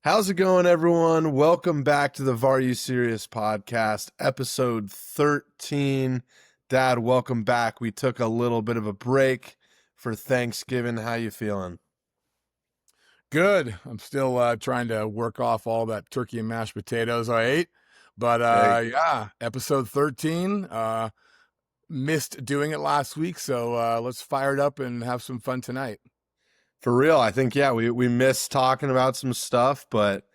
How's it going, everyone? Welcome back to the VAR You Serious podcast, episode 13. Dad, welcome back. We took a little bit of a break for Thanksgiving. How you feeling? Good. I'm still trying to work off all that turkey and mashed potatoes I ate. But Hey, yeah, episode 13. Missed doing it last week, so let's fire it up and have some fun tonight. for real, I think, yeah, we missed talking about some stuff, but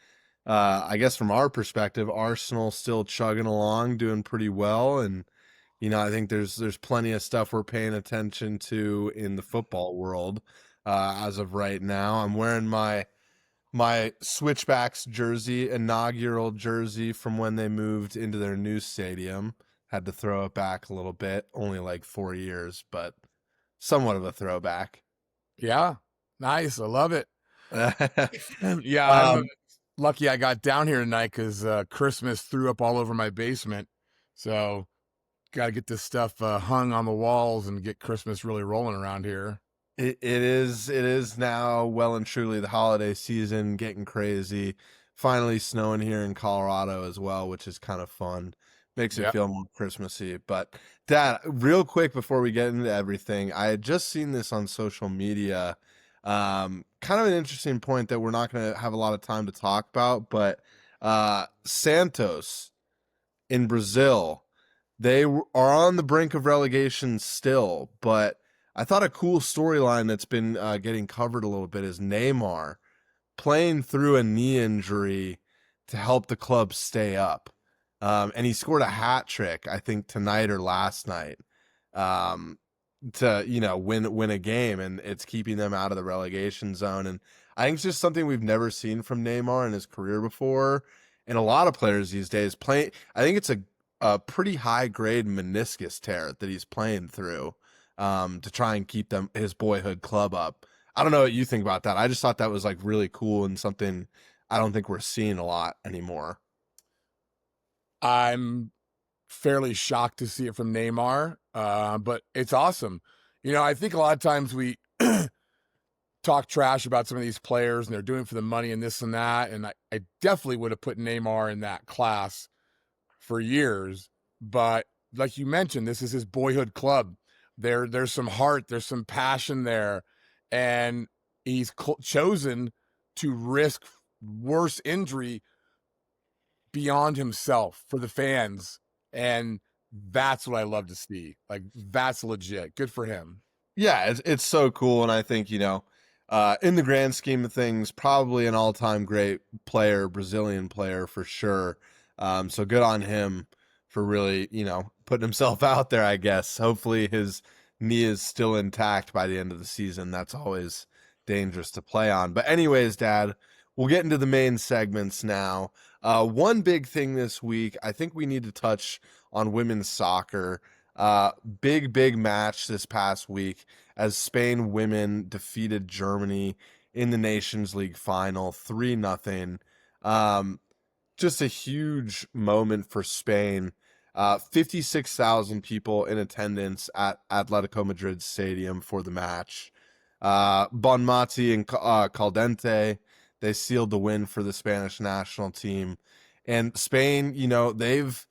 I guess from our perspective, Arsenal still chugging along, doing pretty well. And, I think there's plenty of stuff we're paying attention to in the football world as of right now. I'm wearing my Switchbacks jersey, inaugural jersey from when they moved into their new stadium. Had to throw it back a little bit, only like 4 years, but somewhat of a throwback. Yeah, nice. I love it. Yeah, I'm um, lucky I got down here tonight because Christmas threw up all over my basement. So got to get this stuff hung on the walls and get Christmas really rolling around here. it is now well and truly the holiday season, getting crazy. Finally snowing here in Colorado as well, which is kind of fun. Makes it Yep. feel more Christmassy. But Dad, real quick before we get into everything, I had just seen this on social media. Kind of an interesting point that we're not going to have a lot of time to talk about, but Santos in Brazil. Are on the brink of relegation still, but I thought a cool storyline that's been getting covered a little bit is Neymar playing through a knee injury to help the club stay up. And he scored a hat trick, I think, tonight or last night, um, to win a game, and it's keeping them out of the relegation zone. And I think it's just something we've never seen from Neymar in his career before, and a lot of players these days play. I think it's a pretty high grade meniscus tear that he's playing through, to try and keep his boyhood club up. I don't know what you think about that. I just thought that was like really cool and something I don't think we're seeing a lot anymore. I'm fairly shocked to see it from Neymar, but it's awesome. I think a lot of times we talk trash about some of these players and they're doing it for the money and this and that. And I definitely would have put Neymar in that class for years. But like you mentioned, this is his boyhood club. There's some heart, there's some passion there. And he's chosen to risk worse injury beyond himself for the fans. And that's what I love to see. Like, that's legit. Good for him. Yeah, it's so cool, and I think in the grand scheme of things, probably an all-time great player, Brazilian player for sure. So good on him for really putting himself out there. I guess hopefully his knee is still intact by the end of the season. That's always dangerous to play on. But anyways, Dad, we'll get into the main segments now. One big thing this week, I think we need to touch on women's soccer. Big match this past week as Spain women defeated Germany in the Nations League final 3-0. Just a huge moment for Spain. 56,000 people in attendance at Atletico Madrid Stadium for the match. Bonmati and Caldente, they sealed the win for the Spanish national team. And Spain, they've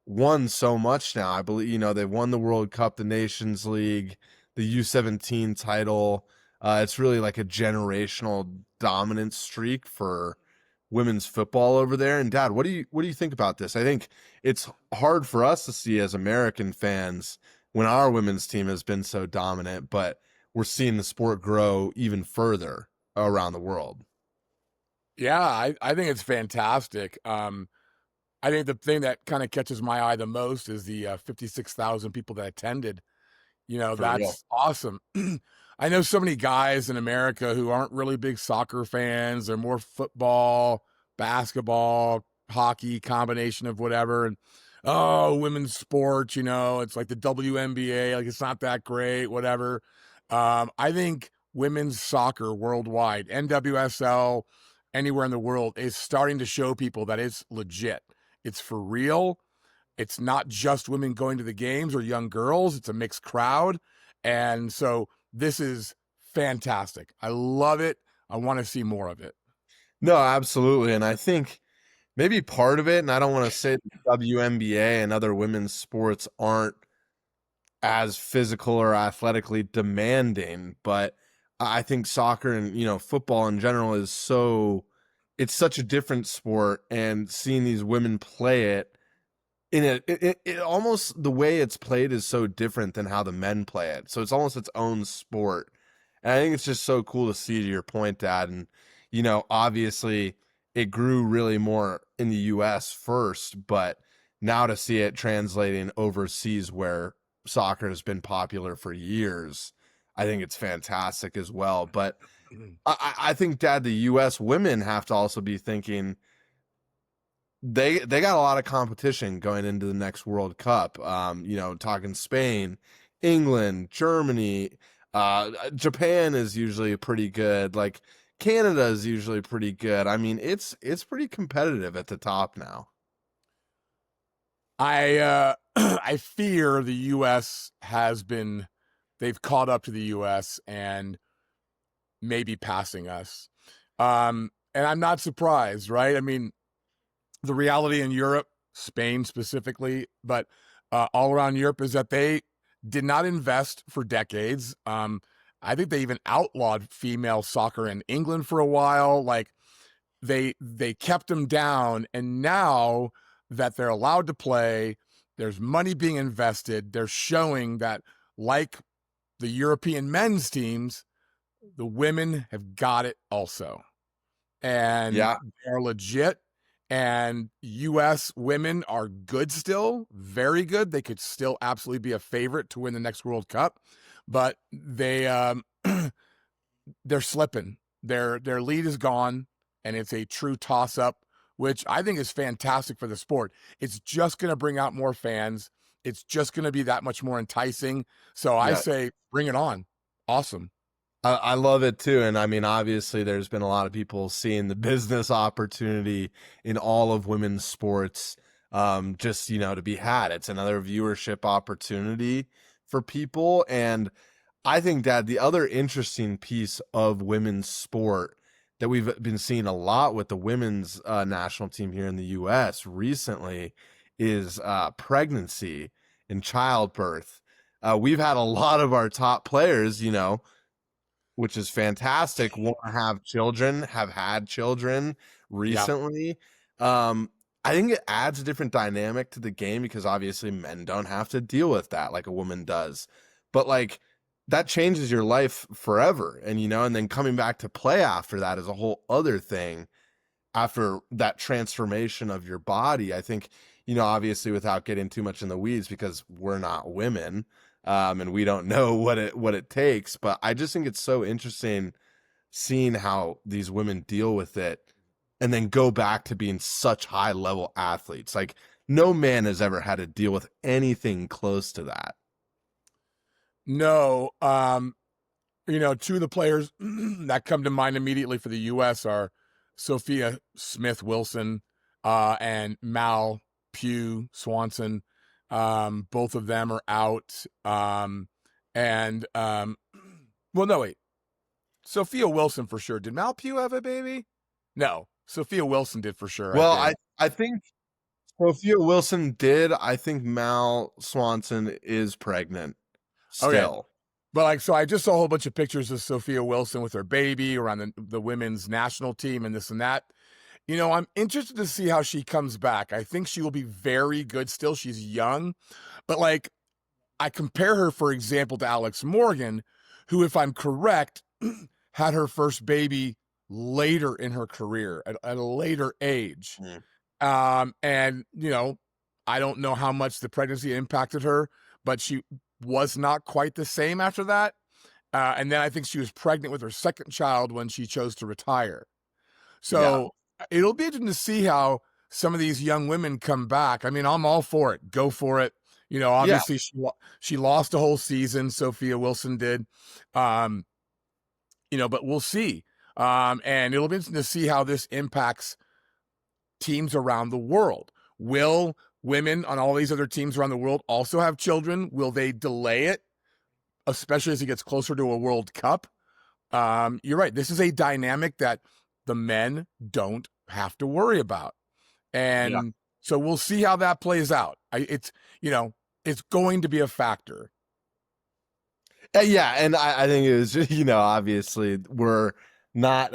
won so much now. I believe, they've won the World Cup, the Nations League, the U17 title. It's really like a generational dominant streak for women's football over there. And Dad, what do you think about this? I think it's hard for us to see as American fans when our women's team has been so dominant, but we're seeing the sport grow even further around the world. Yeah, I think it's fantastic. I think the thing that kind of catches my eye the most is the 56,000 people that attended. For real. That's awesome. I know so many guys in America who aren't really big soccer fans. They're more football, basketball, hockey, combination of whatever. And oh, women's sports, it's like the WNBA, like it's not that great, whatever. I think women's soccer worldwide, NWSL, anywhere in the world, is starting to show people that it's legit. It's for real. It's not just women going to the games or young girls. It's a mixed crowd. And so this is fantastic. I love it. I want to see more of it. No, absolutely. And I think maybe part of it, and I don't want to say the WNBA and other women's sports aren't as physical or athletically demanding, but I think soccer and, football in general is it's such a different sport, and seeing these women play it it almost, the way it's played is so different than how the men play it. So it's almost its own sport. And I think it's just so cool to see, to your point, Dad. And, obviously it grew really more in the US first, but now to see it translating overseas where soccer has been popular for years, I think it's fantastic as well. But I think, Dad, the US women have to also be thinking they got a lot of competition going into the next World Cup. Talking Spain, England, Germany, Japan is usually pretty good. Like Canada is usually pretty good. I mean, it's pretty competitive at the top now. I fear the US they've caught up to the US and maybe passing us. And I'm not surprised, right? I mean, the reality in Europe, Spain specifically, but all around Europe, is that they did not invest for decades. I think they even outlawed female soccer in England for a while. Like they kept them down, and now that they're allowed to play, there's money being invested. They're showing that, like the European men's teams, the women have got it also, and Yeah, they're legit. And US women are good still, very good. They could still absolutely be a favorite to win the next World Cup, but they're slipping. Their lead is gone, and it's a true toss up, which I think is fantastic for the sport. It's just going to bring out more fans. It's just going to be that much more enticing. So I yeah. say, bring it on. Awesome. I love it too. And I mean, obviously, there's been a lot of people seeing the business opportunity in all of women's sports, just, to be had. It's another viewership opportunity for people. And I think, Dad, the other interesting piece of women's sport that we've been seeing a lot with the women's national team here in the US recently is pregnancy and childbirth. We've had a lot of our top players, which is fantastic, want to have children, have had children Yeah. recently. I think it adds a different dynamic to the game because obviously men don't have to deal with that like a woman does. But like that changes your life forever. And and then coming back to play after that is a whole other thing after that transformation of your body. I think, obviously without getting too much in the weeds because we're not women, and we don't know what it takes, but I just think it's so interesting seeing how these women deal with it and then go back to being such high level athletes. Like no man has ever had to deal with anything close to that. No, two of the players that come to mind immediately for the US are Sophia Smith Wilson and Mal Pugh Swanson. Both of them are out. And well, no, wait. Sophia Wilson for sure. Did Mal Pugh have a baby? No, Sophia Wilson did for sure, I Well, think. I think Sophia Wilson did. I think Mal Swanson is pregnant Okay. still. But so I just saw a whole bunch of pictures of Sophia Wilson with her baby around the women's national team and this and that. I'm interested to see how she comes back. I think she will be very good still. She's young, but I compare her, for example, to Alex Morgan, who, if I'm correct, had her first baby later in her career at a later age. Mm. And, I don't know how much the pregnancy impacted her, but she was not quite the same after that. And then I think she was pregnant with her second child when she chose to retire. Yeah. So it'll be interesting to see how some of these young women come back. I mean, I'm all for it. Go for it. Yeah. Obviously she lost a whole season. Sophia Wilson did. But we'll see. And it'll be interesting to see how this impacts teams around the world. Will women on all these other teams around the world also have children? Will they delay it, especially as it gets closer to a World Cup? You're right. This is a dynamic that the men don't have to worry about. Yeah. And so we'll see how that plays out. It's, you know, it's going to be a factor. Yeah, and I think it was, obviously we're not,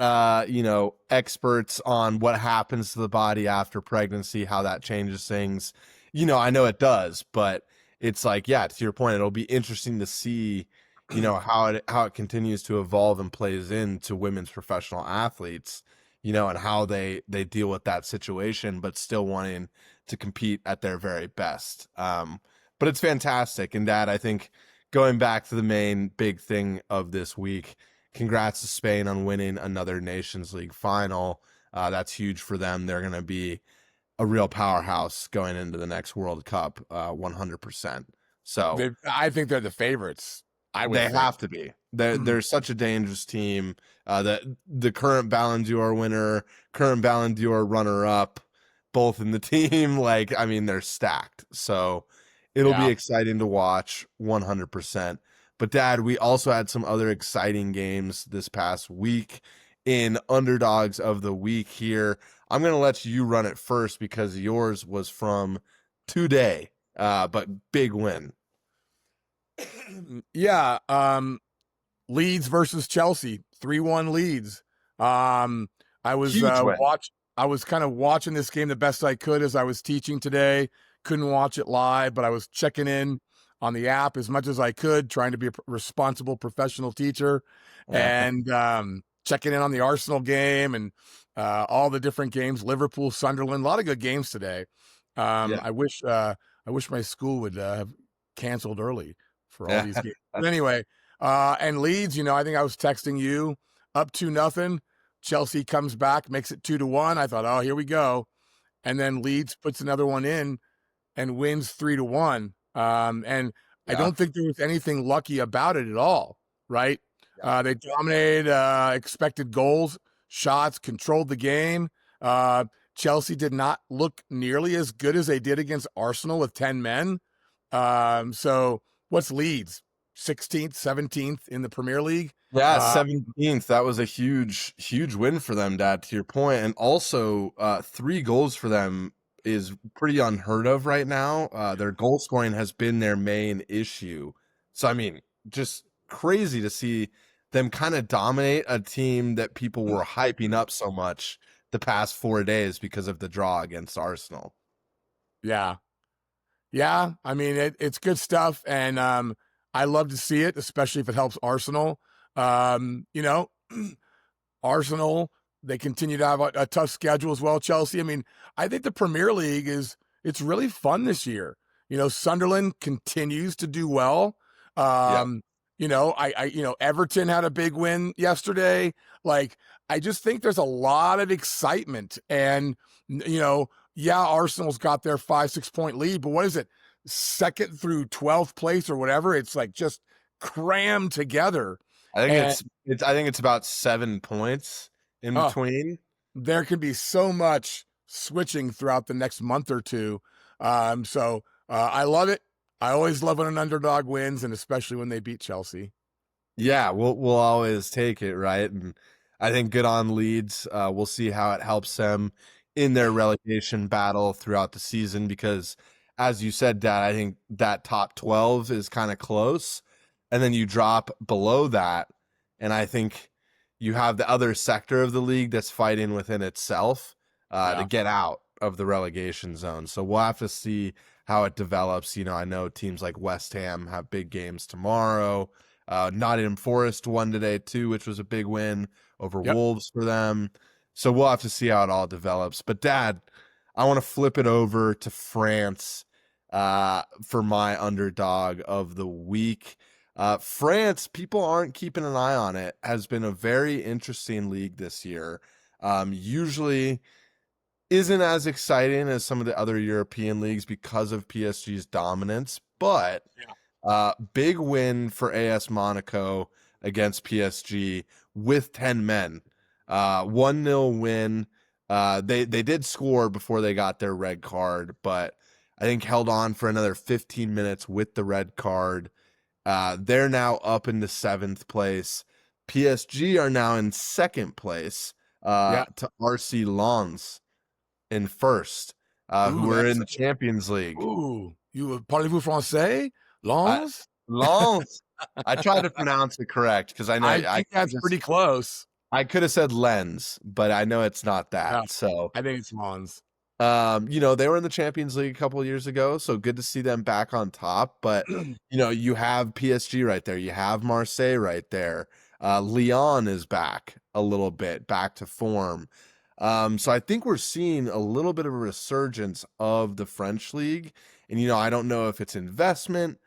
experts on what happens to the body after pregnancy, how that changes things. I know it does, but it's like, yeah, to your point, it'll be interesting to see, how it continues to evolve and plays into women's professional athletes, and how they deal with that situation, but still wanting to compete at their very best. But it's fantastic, and Dad, I think going back to the main big thing of this week, congrats to Spain on winning another Nations League final. That's huge for them. They're going to be a real powerhouse going into the next World Cup, 100%. So I think they're the favorites. I would they think. have to be. They're such a dangerous team. The current Ballon d'Or winner, current Ballon d'Or runner up, both in the team. Like, I mean, they're stacked. So it'll be Yeah. exciting to watch 100%. But Dad, we also had some other exciting games this past week in Underdogs of the Week here. I'm going to let you run it first because yours was from today, but big win. Yeah. Leeds versus Chelsea, 3-1 Leeds. I was Huge win. I was kind of watching this game the best I could as I was teaching today. Couldn't watch it live, but I was checking in on the app as much as I could, trying to be a responsible professional teacher, and checking in on the Arsenal game and all the different games. Liverpool, Sunderland, a lot of good games today. Yeah. I wish my school would have canceled early for all Yeah. these games. But anyway, and Leeds, I think I was texting you up 2-0. Chelsea comes back, makes it 2-1. I thought, oh, here we go. And then Leeds puts another one in and wins 3-1. And I Yeah. don't think there was anything lucky about it at all, right? Yeah. They dominated expected goals, shots, controlled the game. Chelsea did not look nearly as good as they did against Arsenal with 10 men. So what's Leeds? 16th, 17th in the Premier League. Yeah, 17th. That was a huge, huge win for them, Dad, to your point. And also, 3 goals for them is pretty unheard of right now. Their goal scoring has been their main issue. So, I mean, just crazy to see them kind of dominate a team that people were hyping up so much the past 4 days because of the draw against Arsenal. Yeah. Yeah. I mean, it's good stuff. And I love to see it, especially if it helps Arsenal. Um, you know, Arsenal, they continue to have a tough schedule as well. Chelsea, I mean, I think the Premier League it's really fun this year. Sunderland continues to do well. Yeah. Um, Everton had a big win yesterday. Like, I just think there's a lot of excitement. And, yeah, Arsenal's got their 5-6 point lead, but what is it? Second through 12th place or whatever. It's like just crammed together. I think And I think it's about 7 points in oh, between. there can be so much switching throughout the next month or two. I love it. I always love when an underdog wins, and especially when they beat Chelsea. Yeah, we'll always take it, right? And I think good on Leeds. We'll see how it helps them in their relegation battle throughout the season because, as you said, Dad, I think that top 12 is kind of close, and then you drop below that, and I think you have the other sector of the league that's fighting within itself to Yeah. get out of the relegation zone. So we'll have to see how it develops. I know teams like West Ham have big games tomorrow. Nottingham Forest won today too, which was a big win over Yep. Wolves for them. So we'll have to see how it all develops. But Dad, I want to flip it over to France for my underdog of the week. France, people aren't keeping an eye on it, has been a very interesting league this year. Usually isn't as exciting as some of the other European leagues because of PSG's dominance, but Yeah. big win for AS Monaco against PSG with 10 men. 1-0 win. They did score before they got their red card, but I think held on for another 15 minutes with the red card. They're now up into 7th place. PSG are now in 2nd place Yeah. to RC Lens in first, who Ooh, were in that's the Champions League. ooh. You parlez-vous français? I, Lens? Lens. I tried to pronounce it correct because I know I I think that's just pretty close. I could have said lens, but I know it's not No, that. So I think it's Lens. they were in the Champions League a couple of years ago, so good to see them back on top. But you have PSG right there, you have Marseille right there. Lyon is back a little bit, back to form. So I think we're seeing a little bit of a resurgence of the French league, and I don't know if it's investment,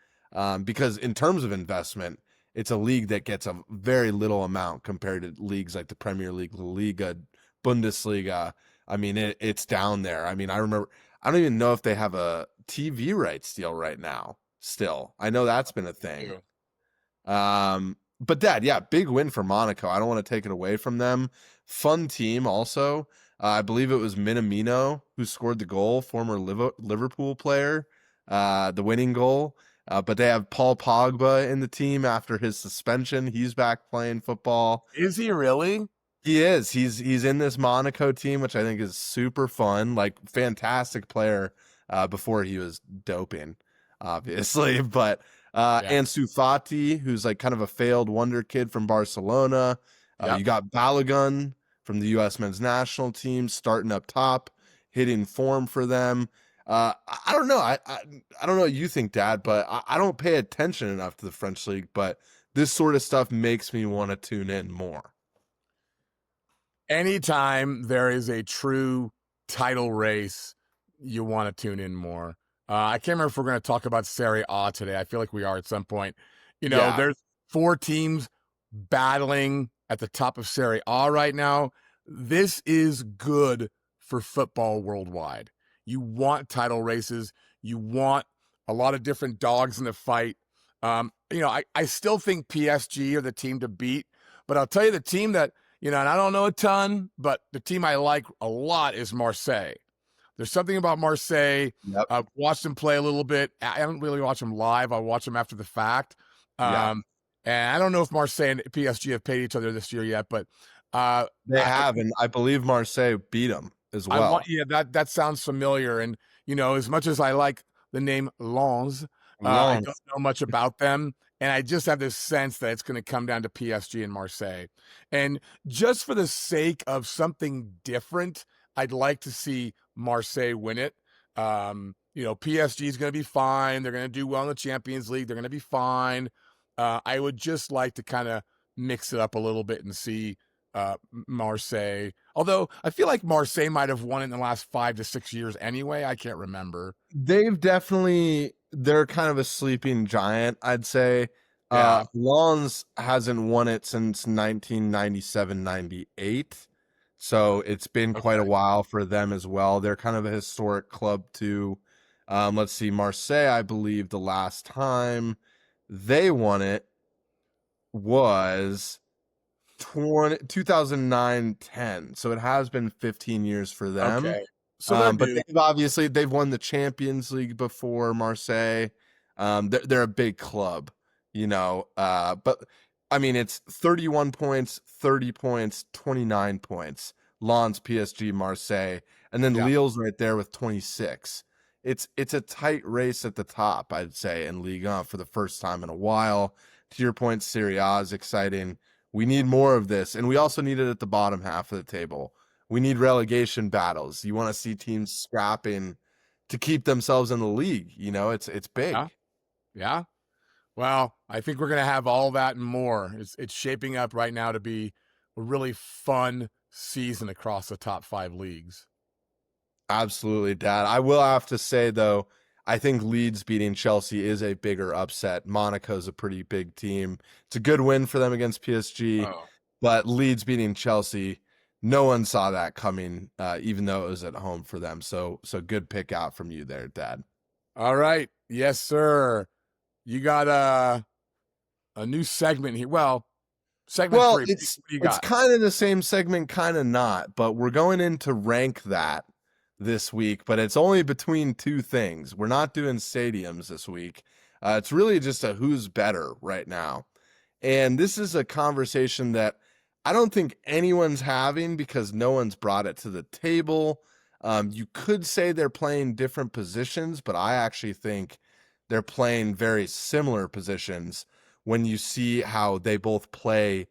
because in terms of investment, it's a league that gets a very little amount compared to leagues like the Premier League, La Liga, Bundesliga. I mean, it's down there. I mean, I don't even know if they have a TV rights deal right now. Still, I know that's been a thing. But Dad, yeah, big win for Monaco. I don't want to take it away from them. Fun team, also. I believe it was Minamino who scored the goal, former Liverpool player, the winning goal. But they have Paul Pogba in the team after his suspension. He's back playing football. Is he really? He is. He's in this Monaco team, which I think is super fun. Like, fantastic player before he was doping, obviously. But Yeah. Ansu Fati, who's like kind of a failed wonder kid from Barcelona. Yep. You got Balogun from the U.S. men's national team starting up top, hitting form for them. I don't know. I don't know what you think, Dad, but I don't pay attention enough to the French league. But this sort of stuff makes me want to tune in more. Anytime there is a true title race, you want to tune in more. I can't remember if we're going to talk about Serie A today. I feel like we are at some point. Yeah, There's 4 teams battling at the top of Serie A right now. This is good for football worldwide. You want title races. You want a lot of different dogs in the fight. I still think PSG are the team to beat, but I'll tell you the team that and I don't know a ton, but the team I like a lot is Marseille. There's something about Marseille. yep, I've watched them play a little bit. I haven't really watched them live. I watch them after the fact. yeah. And I don't know if Marseille and PSG have played each other this year yet, but uh, They I, have, and I believe Marseille beat them as I want, well. yeah, that sounds familiar. And as much as I like the name Lens, I don't Lens. know much about them, and I just have this sense that it's going to come down to PSG and Marseille. And just for the sake of something different, I'd like to see Marseille win it. PSG is going to be fine. They're going to do well in the Champions League. They're going to be fine. I would just like to kind of mix it up a little bit and see Marseille. Although I feel like Marseille might have won it in the last 5 to 6 years anyway. I can't remember. They're kind of a sleeping giant, I'd say. Yeah. Lens hasn't won it since 1997-98. So it's been quite a Okay. while for them as well. They're kind of a historic club too. Let's see, Marseille, I believe the last time they won it was 2009-10. So it has been 15 years for them. Okay. So they're But due. they've won the Champions League before, Marseille. They're a big club, but I mean, it's 31 points, 30 points, 29 points. Lens, PSG, Marseille, and then Yeah. Lille's right there with 26. It's a tight race at the top, I'd say, in Ligue 1 for the first time in a while. To your point, Serie A is exciting. We need more of this, and we also need it at the bottom half of the table. We need relegation battles. You want to see teams scrapping to keep themselves in the league. It's Yeah. big. Yeah. Well, I think we're gonna have all that and more. It's shaping up right now to be a really fun season across the top 5 leagues. Absolutely, Dad. I will have to say though, I think Leeds beating Chelsea is a bigger upset. Monaco's a pretty big team. It's a good win for them against PSG, Oh. but Leeds beating Chelsea, no one saw that coming, even though it was at home for them. So good pick out from you there, Dad. All right. Yes, sir. You got a new segment here. Well, segment Well, 3. What do you it's got? kind of the same segment, kind of not, but we're going in to rank that this week, but it's only between two things. We're not doing stadiums this week. It's really just a who's better right now. And this is a conversation that I don't think anyone's having because no one's brought it to the table. You could say they're playing different positions, but I actually think they're playing very similar positions when you see how they both play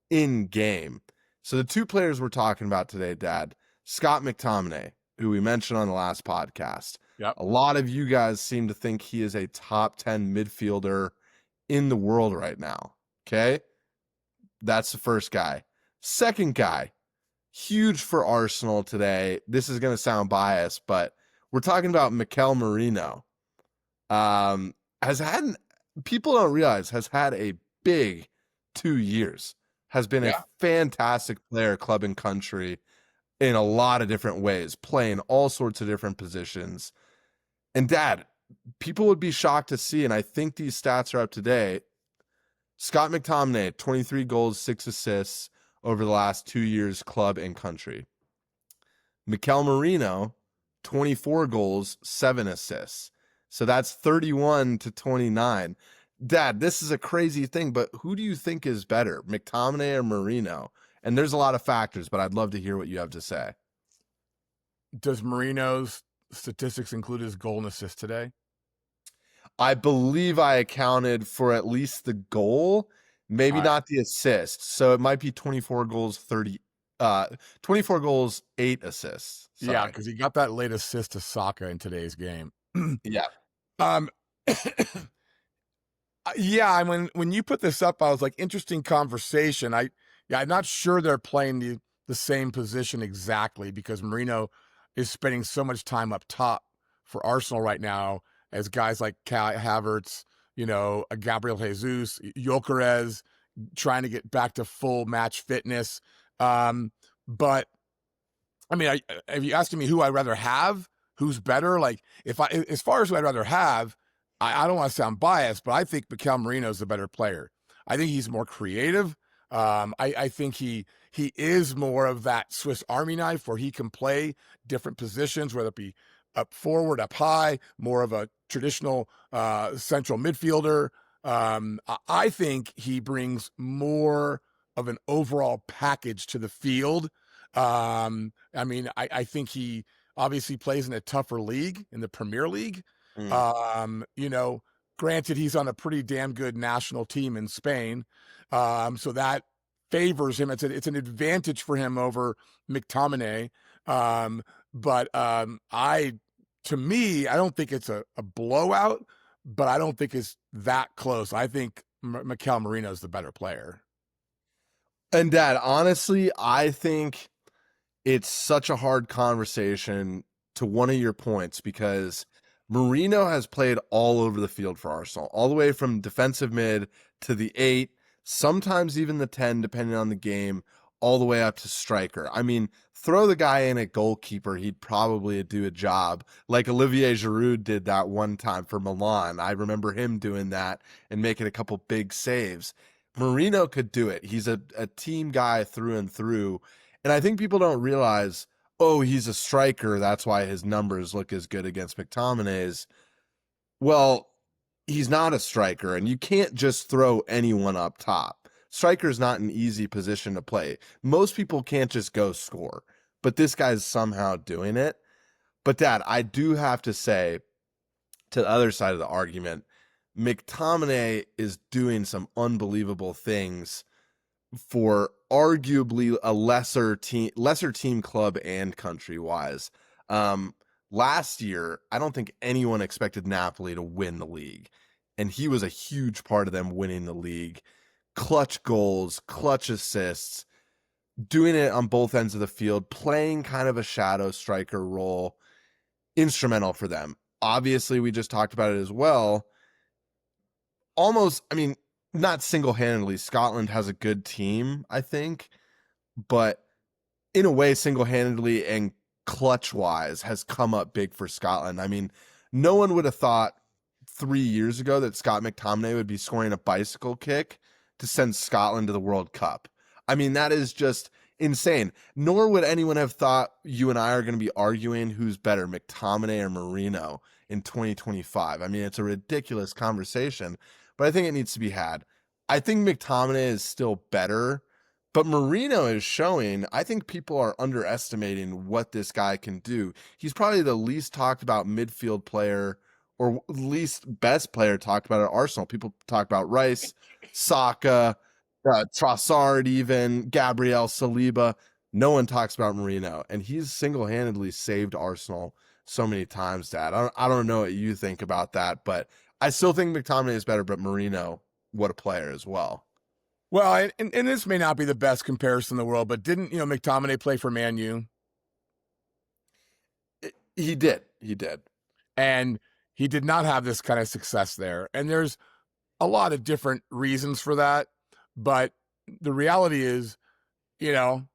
in game. So the two players we're talking about today, Dad, Scott McTominay, who we mentioned on the last podcast. Yep. A lot of you guys seem to think he is a top 10 midfielder in the world right now. Okay. That's the first guy. Second guy, huge for Arsenal today. This is going to sound biased, but we're talking about Mikel Merino. Has had, people don't realize, has had a big 2 years, has been a Yeah. fantastic player, club and country, in a lot of different ways, playing all sorts of different positions. And Dad, people would be shocked to see, and I think these stats are up today. Scott McTominay, 23 goals, 6 assists over the last 2 years, club and country. Mikel Merino, 24 goals, 7 assists. So that's 31 to 29. Dad, this is a crazy thing, but who do you think is better, McTominay or Merino? And there's a lot of factors, but I'd love to hear what you have to say. Does Marino's statistics include his goal and assist today? I believe I accounted for at least the goal, maybe All right. not the assist. So it might be 24 goals, 24 goals, 8 assists. Yeah, Sorry. because he got that late assist to Saka in today's game. Yeah. um, yeah, I mean, when you put this up, I was like, interesting conversation. I'm not sure they're playing the same position exactly because Marino is spending so much time up top for Arsenal right now as guys like Kai Havertz, Gabriel Jesus, Gyökeres trying to get back to full match fitness. But I mean, if you asking me who I'd rather have, who's better, like as far as who I'd rather have, I don't want to sound biased, but I think Mikel Merino is the better player. I think he's more creative. I think he is more of that Swiss Army knife where he can play different positions, whether it be up forward, up high, more of a traditional central midfielder. I think he brings more of an overall package to the field. I mean, I think he obviously plays in a tougher league in the Premier League. Mm. Um, you know, Granted, he's on a pretty damn good national team in Spain. So that favors him. It's an advantage for him over McTominay. But to me, I don't think it's a blowout, but I don't think it's that close. I think Mikel Merino is the better player. And Dad, honestly, I think it's such a hard conversation to one of your points because Merino has played all over the field for Arsenal, all the way from defensive mid to the 8, sometimes even the 10, depending on the game, all the way up to striker. I mean, throw the guy in at goalkeeper, he'd probably do a job like Olivier Giroud did that one time for Milan. I remember him doing that and making a couple big saves. Merino could do it. He's a team guy through and through. And I think people don't realize, oh, he's a striker. That's why his numbers look as good against McTominay's. Well, he's not a striker, and you can't just throw anyone up top. Striker's not an easy position to play. Most people can't just go score, but this guy's somehow doing it. But Dad, I do have to say, to the other side of the argument, McTominay is doing some unbelievable things for arguably a lesser team club and country wise. Um, Last year, I don't think anyone expected Napoli to win the league, and he was a huge part of them winning the league. Clutch goals, clutch assists, doing it on both ends of the field, playing kind of a shadow striker role, instrumental for them. Obviously, we just talked about it as well. Almost, I mean, not single-handedly. Scotland has a good team, I think, but in a way, single-handedly and clutch-wise has come up big for Scotland. I mean, no one would have thought 3 years ago that Scott McTominay would be scoring a bicycle kick to send Scotland to the World Cup. I mean, that is just insane. Nor would anyone have thought you and I are going to be arguing who's better, McTominay or Merino in 2025. I mean, it's a ridiculous conversation, but I think it needs to be had. I think McTominay is still better, But Merino is showing, I think people are underestimating what this guy can do. He's probably the least talked about midfield player or least best player talked about at Arsenal. People talk about Rice, Saka, Trossard, even Gabriel Saliba. No one talks about Merino, and he's single-handedly saved Arsenal so many times, Dad. I don't know what you think about that, but I still think McTominay is better, but Merino, what a player as well. Well, and this may not be the best comparison in the world, but didn't, McTominay play for Man U? He did. He did. And he did not have this kind of success there. And there's a lot of different reasons for that. But the reality is, you know,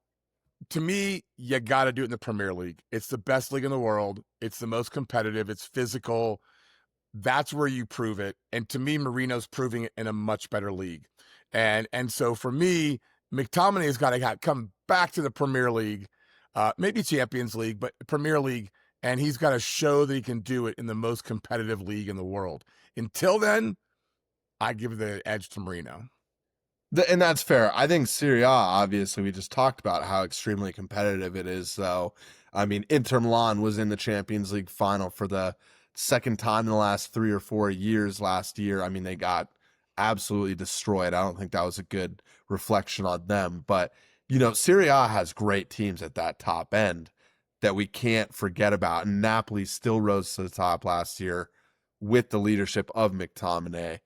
to me, you got to do it in the Premier League. It's the best league in the world. It's the most competitive. It's physical. That's where you prove it. And to me, Marino's proving it in a much better league. And so for me, McTominay has got to come back to the Premier League, maybe Champions League, but Premier League, and he's got to show that he can do it in the most competitive league in the world. Until then, I give the edge to Merino. And that's fair. I think Serie A, obviously, we just talked about how extremely competitive it is, though. I mean, Inter Milan was in the Champions League final for the second time in the last 3 or 4 years last year. I mean, they got absolutely destroyed. I don't think that was a good reflection on them. But, Serie A has great teams at that top end that we can't forget about. And Napoli still rose to the top last year with the leadership of McTominay.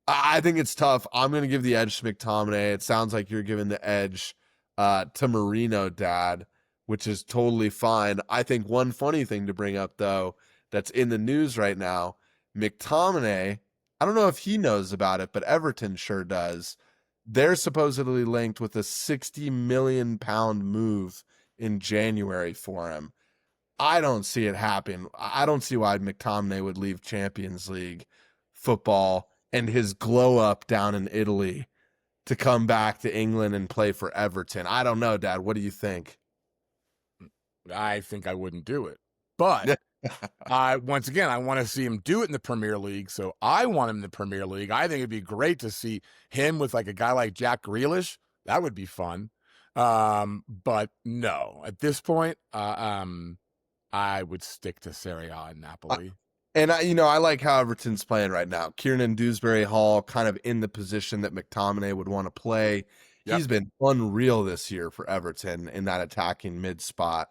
I think it's tough. I'm going to give the edge to McTominay. It sounds like you're giving the edge to Merino, Dad, which is totally fine. I think one funny thing to bring up, though, that's in the news right now, McTominay, I don't know if he knows about it, but Everton sure does. They're supposedly linked with a 60 million pound move in January for him. I don't see it happen. I don't see why McTominay would leave Champions League football and his glow up down in Italy to come back to England and play for Everton. I don't know, Dad. What do you think? I think I wouldn't do it. But once again, I want to see him do it in the Premier League. So I want him in the Premier League. I think it'd be great to see him with like a guy like Jack Grealish. That would be fun. But no, at this point, I would stick to Serie A and Napoli. And I like how Everton's playing right now. Kieran Dewsbury Hall kind of in the position that McTominay would want to play. Yep. He's been unreal this year for Everton in that attacking mid spot.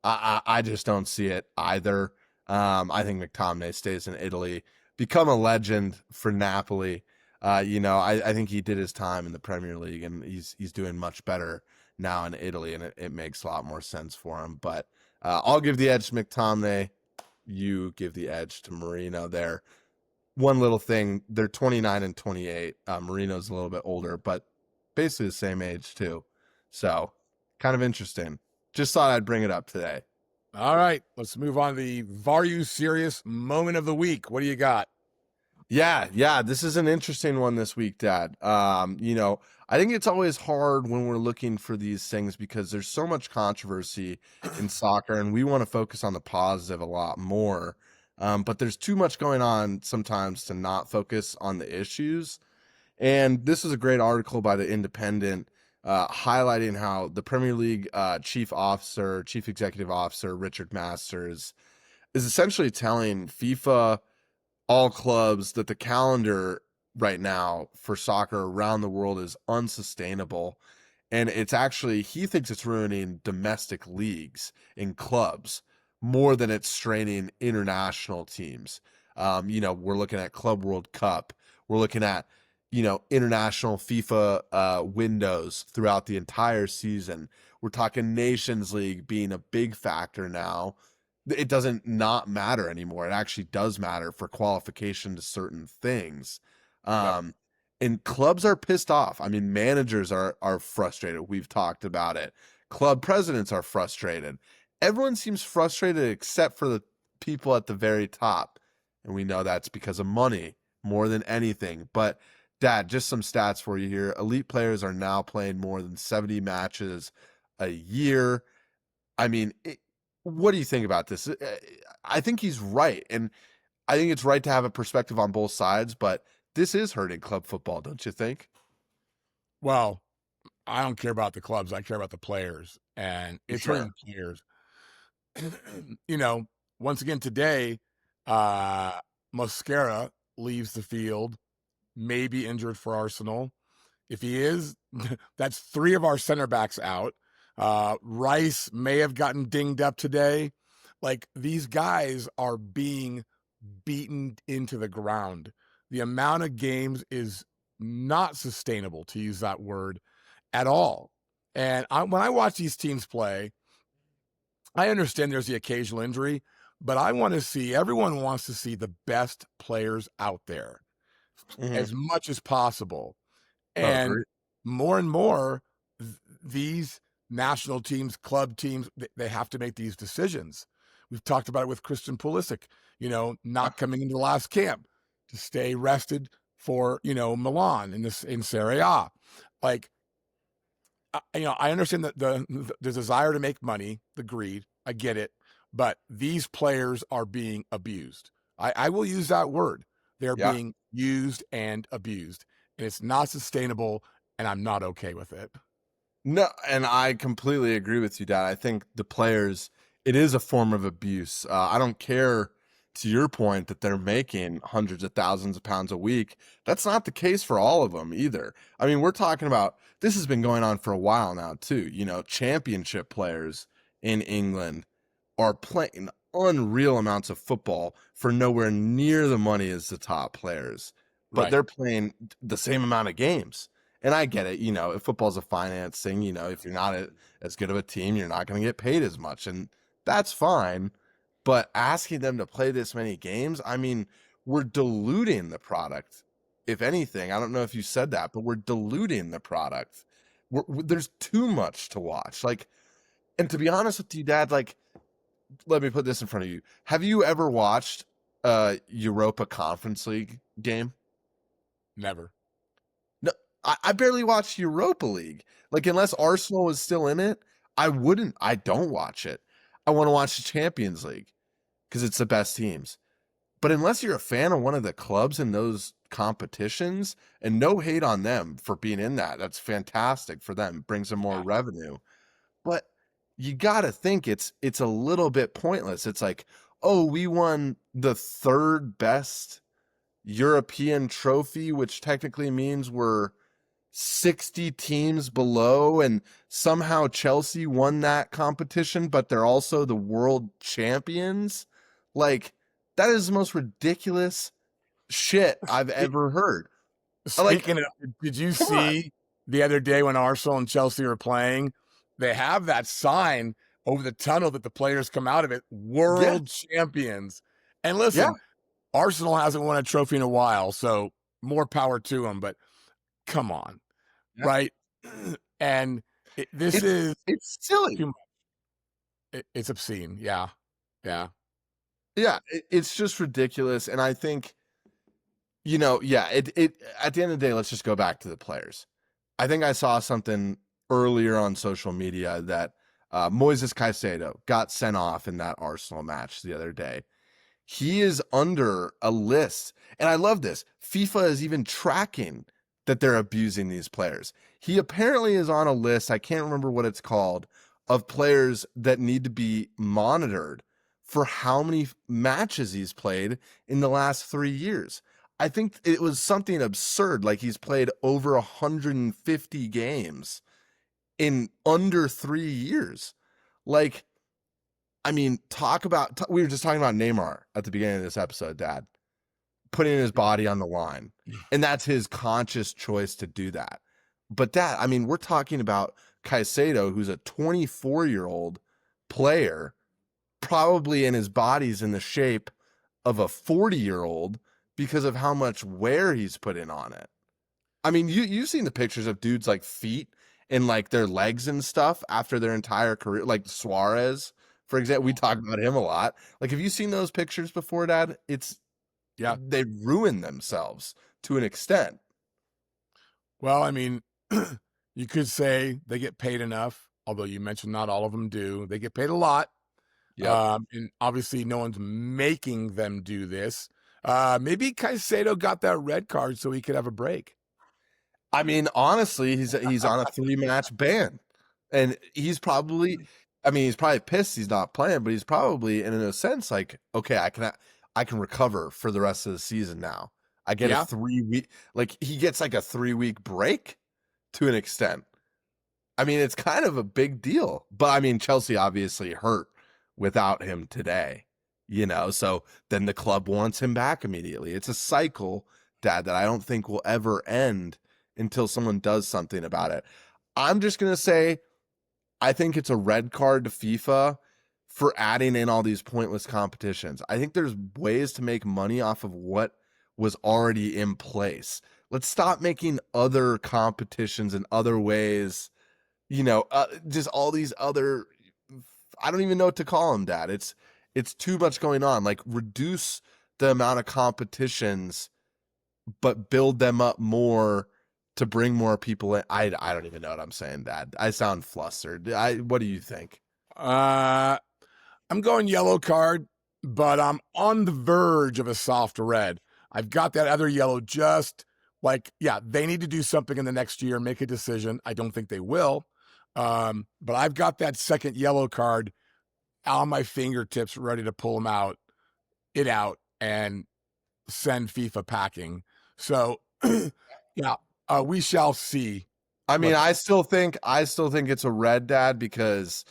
I just don't see it either. I think McTominay stays in Italy, become a legend for Napoli. I think he did his time in the Premier League, and he's doing much better now in Italy, and it makes a lot more sense for him. But I'll give the edge to McTominay. You give the edge to Merino there. One little thing, they're 29 and 28. Marino's a little bit older, but basically the same age too. So kind of interesting. Just thought I'd bring it up today. All right, let's move on to the VAR You Serious Moment of the Week. What do you got? Yeah, this is an interesting one this week, Dad. I think it's always hard when we're looking for these things because there's so much controversy in soccer, and we want to focus on the positive a lot more. But there's too much going on sometimes to not focus on the issues. And this is a great article by the Independent highlighting how the Premier League chief executive officer, Richard Masters, is essentially telling FIFA, all clubs, that the calendar right now for soccer around the world is unsustainable. And it's actually, he thinks it's ruining domestic leagues in clubs more than it's straining international teams. We're looking at Club World Cup. We're looking at, international FIFA windows throughout the entire season. We're talking Nations League being a big factor now. It doesn't not matter anymore. It actually does matter for qualification to certain things. And clubs are pissed off. I mean, managers are frustrated. We've talked about it. Club presidents are frustrated. Everyone seems frustrated except for the people at the very top. And we know that's because of money more than anything. But Dad, just some stats for you here. Elite players are now playing more than 70 matches a year. I mean, what do you think about this? I think he's right. And I think it's right to have a perspective on both sides, but this is hurting club football, don't you think? Well, I don't care about the clubs. I care about the players, and For it's hurting sure. the players. You know, once again today, uh, Mosquera leaves the field, maybe injured for Arsenal. If he is, that's 3 of our center backs out. Rice may have gotten dinged up today. Like, these guys are being beaten into the ground. The amount of games is not sustainable, to use that word, at all. And when I watch these teams play, I understand there's the occasional injury, but I want to see, everyone wants to see the best players out there Hmm. as much as possible. Oh, And agree. more, these national teams, club teams, they have to make these decisions. We've talked about it with Christian Pulisic, Yeah. not coming into the last camp to stay rested for, Milan in Serie A. Like, I understand that the desire to make money, the greed, I get it, but these players are being abused. I will use that word. They're Yeah. being used and abused, and it's not sustainable, and I'm not okay with it. No, and I completely agree with you, Dad. I think the players, it is a form of abuse. I don't care, to your point, that they're making hundreds of thousands of pounds a week. That's not the case for all of them either. I mean, we're talking about this has been going on for a while now, too. Championship players in England are playing unreal amounts of football for nowhere near the money as the top players, but Right. they're playing the same amount of games. And I get it, if football's a finance thing, if you're not as good of a team, you're not going to get paid as much. And that's fine. But asking them to play this many games, I mean, we're diluting the product. If anything, I don't know if you said that, but we're diluting the product. There's too much to watch. Like, and to be honest with you, Dad, like, let me put this in front of you. Have you ever watched a Europa Conference League game? Never. No, I barely watched Europa League. Like, unless Arsenal was still in it, I don't watch it. I want to watch the Champions League because it's the best teams. But unless you're a fan of one of the clubs in those competitions, and no hate on them for being in that, that's fantastic for them, brings them more Yeah. revenue. But you got to think it's a little bit pointless. It's like, oh, we won the third best European trophy, which technically means we're 60 teams below, and somehow Chelsea won that competition, but they're also the world champions. Like, that is the most ridiculous shit I've ever heard. Like, Speaking of, did you come on. see the other day when Arsenal and Chelsea were playing? They have that sign over the tunnel that the players come out of it, Yeah. world champions. And Yeah. listen, Arsenal hasn't won a trophy in a while, so more power to them, but come on, Yeah. right? And this It's is it's silly. too much. It's obscene. Yeah. Yeah. Yeah, it's just ridiculous. And I think, yeah, it at the end of the day, let's just go back to the players. I think I saw something earlier on social media that Moises Caicedo got sent off in that Arsenal match the other day. He is under a list, and I love this. FIFA is even tracking that they're abusing these players. He apparently is on a list, I can't remember what it's called, of players that need to be monitored for how many matches he's played in the last 3 years. I think it was something absurd, like he's played over 150 games in under 3 years. Like, I mean, we were just talking about Neymar at the beginning of this episode, Dad, putting his body on the line. And that's his conscious choice to do that. But Dad, I mean, we're talking about Caicedo, who's a 24-year-old player, probably in his body's in the shape of a 40-year-old because of how much wear he's put in on it. I mean, you've seen the pictures of dudes like feet and like their legs and stuff after their entire career, like Suarez, for example. We talk about him a lot. Like, have you seen those pictures before, Dad? Yeah. They ruin themselves to an extent. Well, I mean, you could say they get paid enough, although you mentioned not all of them do. They get paid a lot. Yep. And obviously, no one's making them do this. Maybe Caicedo got that red card so he could have a break. I mean, honestly, he's on a 3-match ban, and he's probably, I mean, he's probably pissed he's not playing, but he's probably, in a sense, like, okay, I can recover for the rest of the season now. I get a Yeah. 3 week, like he gets like a 3 week break to an extent. I mean, it's kind of a big deal, but I mean, Chelsea obviously hurt without him today, so then the club wants him back immediately. It's a cycle, Dad, that I don't think will ever end until someone does something about it. I'm just going to say, I think it's a red card to FIFA for adding in all these pointless competitions. I think there's ways to make money off of what was already in place. Let's stop making other competitions and other ways, just all these other, I don't even know what to call them, Dad. It's too much going on. Like, reduce the amount of competitions, but build them up more to bring more people in. I don't even know what I'm saying, Dad. I sound flustered. What do you think? Uh, I'm going yellow card, but I'm on the verge of a soft red. I've got that other yellow just like, yeah, they need to do something in the next year, make a decision. I don't think they will. But I've got that second yellow card on my fingertips, ready to pull them out and send FIFA packing. So, yeah, we shall see. I mean, But I still think it's a red, Dad, because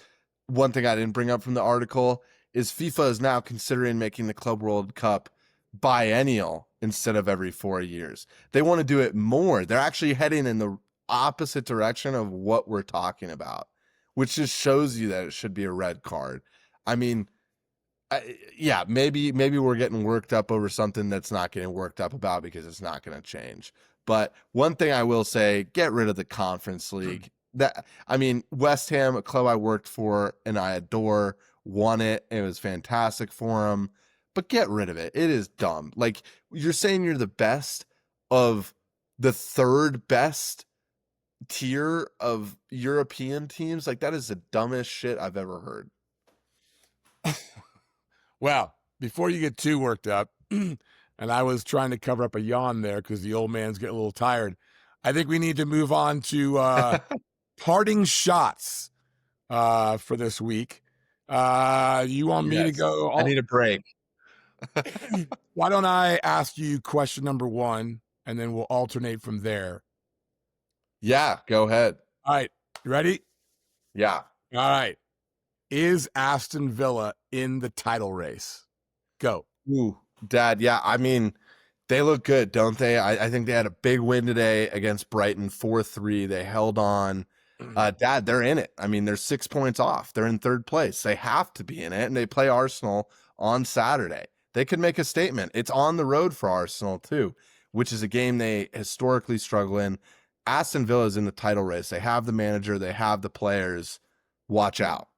one thing I didn't bring up from the article is FIFA is now considering making the Club World Cup biennial instead of every 4 years. They want to do it more. They're actually heading in the opposite direction of what we're talking about, which just shows you that it should be a red card. I mean, yeah, maybe we're getting worked up over something that's not getting worked up about because it's not going to change. But one thing I will say, get rid of the Conference League. West Ham, a club I worked for and I adore, won it. It was fantastic for them, but get rid of it. It is dumb. Like, you're saying you're the best of the third best tier of European teams. Like, that is the dumbest shit I've ever heard. well, before you get too worked up, and I was trying to cover up a yawn there because the old man's getting a little tired. I think we need to move on to parting shots for this week. You want me to Yes. go? I need a break. Why don't I ask you question number one, and then we'll alternate from there. Yeah, go ahead. All right, you ready? Yeah. All right. Is Aston Villa in the title race? Go. Ooh, Dad. Yeah, I mean, they look good, don't they? I think they had a big win today against Brighton, 4-3. They held on. Dad, they're in it. I mean, they're 6 points off. They're in third place. They have to be in it, and they play Arsenal on Saturday. They could make a statement. It's on the road for Arsenal, too, which is a game they historically struggle in. Aston Villa is in the title race. They have the manager. They have the players. Watch out.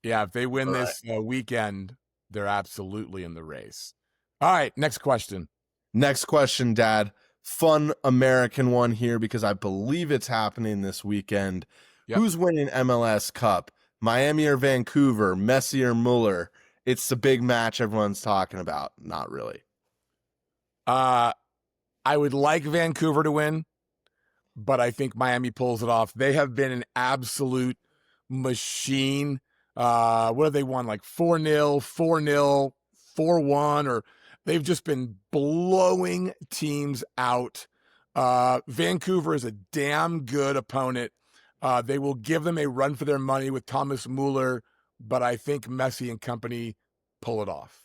Yeah, if they win All right. this weekend, they're absolutely in the race. All right, next question. Next question, Dad. Fun American one here because I believe it's happening this weekend. Yep. Who's winning MLS Cup? Miami or Vancouver? Messi or Mueller? It's the big match everyone's talking about. Not really. I would like Vancouver to win, but I think Miami pulls it off. They have been an absolute machine. What have they won? Like 4-0, 4-0, 4-1, or they've just been blowing teams out. Vancouver is a damn good opponent. They will give them a run for their money with Thomas Mueller, but I think Messi and company pull it off.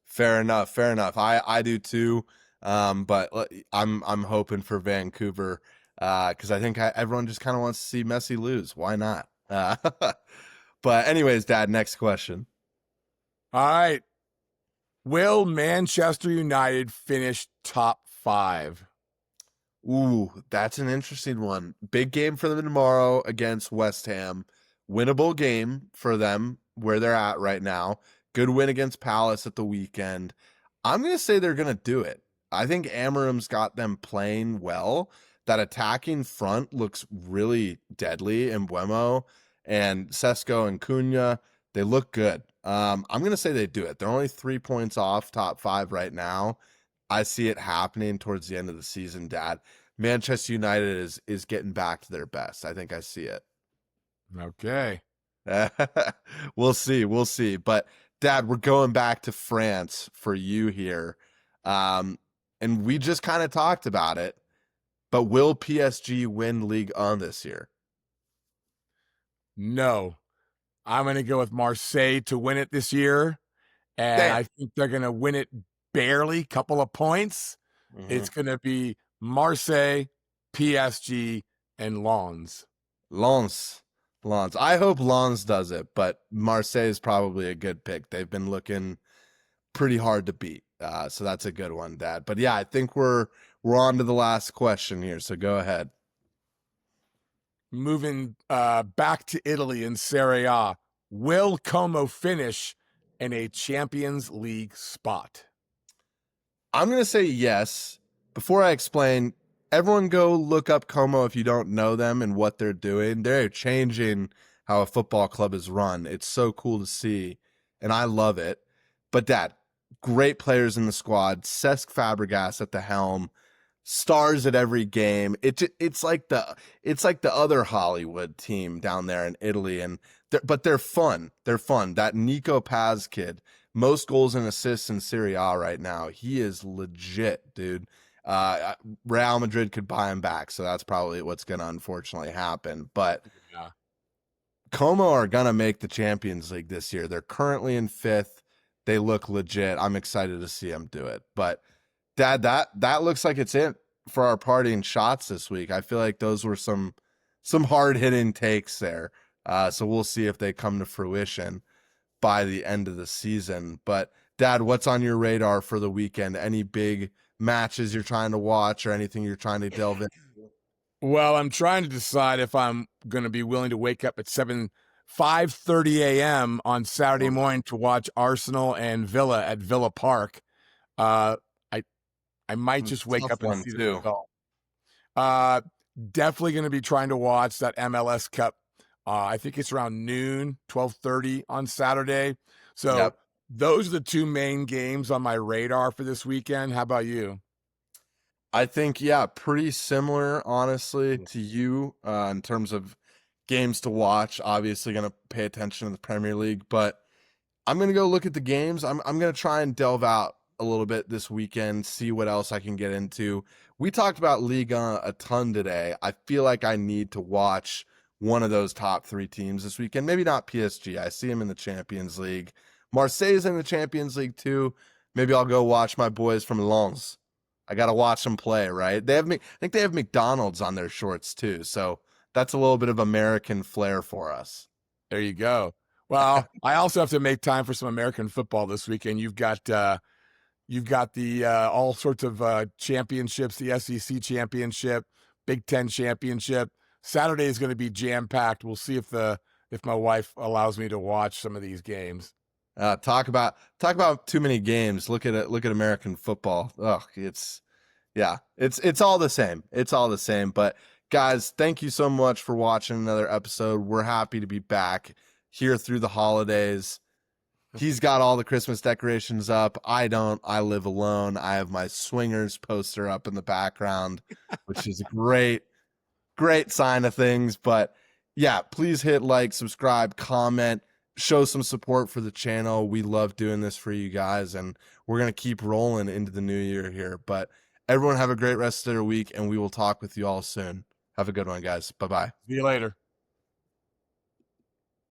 Fair enough. Fair enough. I do too. But I'm hoping for Vancouver because I think everyone just kind of wants to see Messi lose. Why not? But anyways, Dad, next question. All right. Will Manchester United finish top 5? Ooh, that's an interesting one. Big game for them tomorrow against West Ham. Winnable game for them where they're at right now. Good win against Palace at the weekend. I'm going to say they're going to do it. I think Amarim's got them playing well. That attacking front looks really deadly in Buemo and Sesko and Cunha. They look good. I'm going to say they do it. They're only 3 points off top 5 right now. I see it happening towards the end of the season, Dad. Manchester United is getting back to their best. I think I see it. Okay. We'll see. We'll see. But Dad, we're going back to France for you here. Um, and we just kind of talked about it, but will PSG win League On this year? No, I'm going to go with Marseille to win it this year. And Damn. I think they're going to win it barely, couple of points. Hmm. It's going to be Marseille, PSG, and Lens. Lens. Lens. I hope Lens does it, but Marseille is probably a good pick. They've been looking pretty hard to beat. So that's a good one, Dad. But yeah, I think we're on to the last question here. So go ahead. Moving back to Italy in Serie A, will Como finish in a Champions League spot? I'm going to say yes. Before I explain, everyone go look up Como if you don't know them and what they're doing. They're changing how a football club is run. It's so cool to see, and I love it. But Dad, great players in the squad. Cesc Fabregas at the helm, stars at every game. It's like the other Hollywood team down there in Italy, and but they're fun. They're fun. That Nico Paz kid, most goals and assists in Serie A right now. He is legit, dude. Real Madrid could buy him back, so that's probably what's going to unfortunately happen. But Yeah. Como are going to make the Champions League this year. They're currently in fifth. They look legit. I'm excited to see them do it. But Dad, that looks like it's it for our party and shots this week. I feel like those were some hard hitting takes there. So we'll see if they come to fruition by the end of the season. But Dad, what's on your radar for the weekend? Any big matches you're trying to watch or anything you're trying to delve in? Well, I'm trying to decide if I'm going to be willing to wake up at 5:30 a.m. on Saturday morning to watch Arsenal and Villa at Villa Park. Uh, I I might just wake Tough up and one see the too. result. Uh, Definitely going to be trying to watch that MLS Cup. I think it's around noon, 12:30 on Saturday. So Yep. those are the two main games on my radar for this weekend. How about you? I think, yeah, pretty similar, honestly, to you in terms of games to watch. Obviously, going to pay attention to the Premier League, but I'm going to go look at the games. I'm going to try and delve out a little bit this weekend, see what else I can get into. We talked about Liga a ton today. I feel like I need to watch one of those top three teams this weekend. Maybe not PSG. I see them in the Champions League. Marseille's in the Champions League too. Maybe I'll go watch my boys from Lens. I got to watch them play, right? I think they have McDonald's on their shorts too. So that's a little bit of American flair for us. There you go. Well, I also have to make time for some American football this weekend. You've got the all sorts of championships, the SEC championship, Big Ten championship. Saturday is going to be jam packed. We'll see if my wife allows me to watch some of these games. Talk about too many games. Look at it. Look at American football. Oh, it's all the same. It's all the same. But guys, thank you so much for watching another episode. We're happy to be back here through the holidays. He's got all the Christmas decorations up. I don't. I live alone. I have my swingers poster up in the background, which is a great sign of things. But yeah, please hit like, subscribe, comment, show some support for the channel. We love doing this for you guys, and we're going to keep rolling into the new year here. But everyone have a great rest of their week, and we will talk with you all soon. Have a good one, guys. Bye-bye. See you later.